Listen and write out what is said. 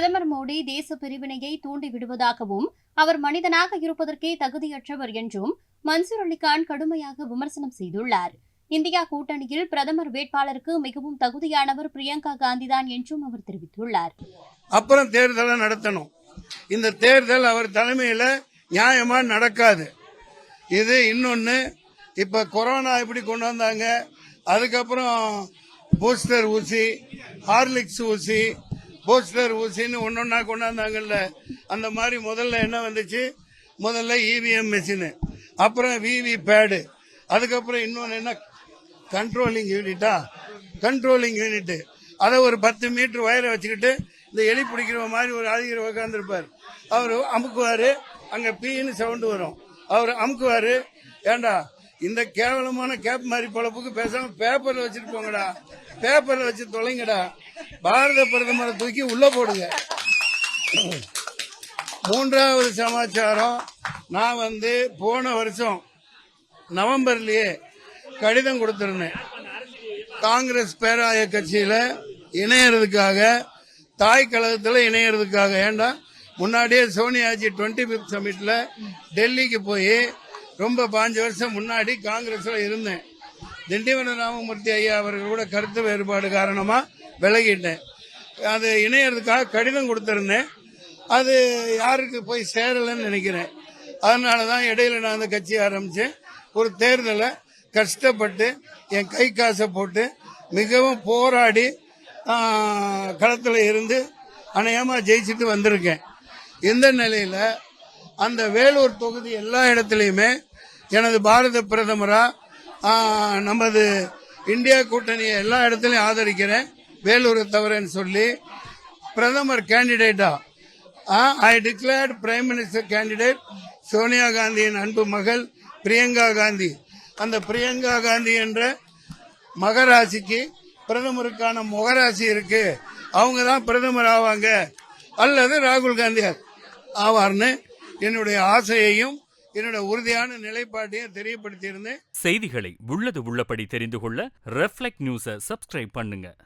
பிரதமர் மோடி தேச பிரிவினையை தூண்டிவிடுவதாகவும் அவர் மனிதனாக இருப்பதற்கே தகுதியற்றவர் என்றும் மன்சூர் அலிகான் கடுமையாக விமர்சனம் செய்துள்ளார். இந்தியா கூட்டணியில் பிரதமர் வேட்பாளருக்கு மிகவும் தகுதியானவர் பிரியங்கா காந்திதான் என்றும் அவர் தெரிவித்துள்ளார். அப்புறம் தேர்தலை நடத்தணும். இந்த தேர்தல் அவர் தலைமையில நியாயமா நடக்காது. இது இன்னொன்னு, இப்ப கொரோனா எப்படி கொண்டு வந்தாங்க, அதுக்கப்புறம் பூஸ்டர் ஊசி, ஹார்லிக்ஸ் ஊசி, போஸ்டர் ஊசின்னு ஒன்னொன்னா கொண்டாந்தாங்கல்ல, அந்த மாதிரி முதல்ல என்ன வந்துச்சு, முதல்ல இவிஎம் மெஷின், அப்புறம் விவி பேடு, அதுக்கப்புறம் இன்னொன்னு என்ன கண்ட்ரோலிங் யூனிட், அதை ஒரு 10 மீட்டர் வயரை வச்சுக்கிட்டு இந்த எலி பிடிக்கிற மாதிரி ஒரு ஆதிகிற உட்காந்துருப்பார். அவர் அமுக்குவாரு, அங்க பீன்னு சவுண்ட் வரும், அவர் அமுக்குவாரு. ஏண்டா இந்த கேவலமான கேப் மாதிரி பொழப்புக்கு பேசாம பேப்பர்ல வச்சுட்டு போங்கடா, பேப்பர்ல வச்சு தொலைங்கடா, பாரத பிரதமரை தூக்கி உள்ள போடுங்க. மூன்றாவது சமாச்சாரம், நான் போன வருஷம் நவம்பர்லயே கடிதம் கொடுத்திருந்தேன் காங்கிரஸ் பேராய கட்சியில இணையறதுக்காக, தாய் கழகத்தில் இணையறதுக்காக. ஏண்டா முன்னாடியே சோனியாஜி 25th சமிட்ல டெல்லிக்கு போய் ரொம்ப 5 வருஷம் முன்னாடி காங்கிரஸ்ல இருந்தேன். திண்டிவன ராமமூர்த்தி ஐயா அவர்கள் கூட கருத்து வேறுபாடு காரணமா விலகிட்டேன். அது இணையறதுக்காக கடிதம் கொடுத்திருந்தேன். அது யாருக்கு போய் சேரலன்னு நினைக்கிறேன். அதனாலதான் இடையில நான் அந்த கட்சி ஆரம்பிச்சேன். ஒரு தேர்தலை கஷ்டப்பட்டு என் கை காசை போட்டு மிகவும் போராடி களத்தில் இருந்து அநேகமா ஜெயிச்சுட்டு வந்திருக்கேன். இந்த நிலையில அந்த வேலூர் தொகுதி எல்லா இடத்துலையுமே எனது பாரத பிரதமரா நமது இந்தியா கூட்டணியை எல்லா இடத்துலையும் ஆதரிக்கிறேன், வேலூரை தவிரன்னு சொல்லி பிரதமர் கேண்டிடேட்டா I declared prime minister candidate Sonia காந்தியின் அன்பு மகள் பிரியங்கா காந்தி. அந்த பிரியங்கா காந்தி என்ற மகராசிக்கு பிரதமருக்கான முகராசி இருக்கு, அவங்க தான் பிரதமர் ஆவாங்க அல்லது ராகுல் காந்தி ஆவார்னு என்னுடைய ஆசையையும் என்னுடைய உறுதியான நிலைப்பாட்டையும் தெரியப்படுத்தியிருந்தேன். செய்திகளை உள்ளது உள்ளபடி தெரிந்து கொள்ள ரெஃப்ளெக்ட் நியூஸை சப்ஸ்கிரைப் பண்ணுங்க.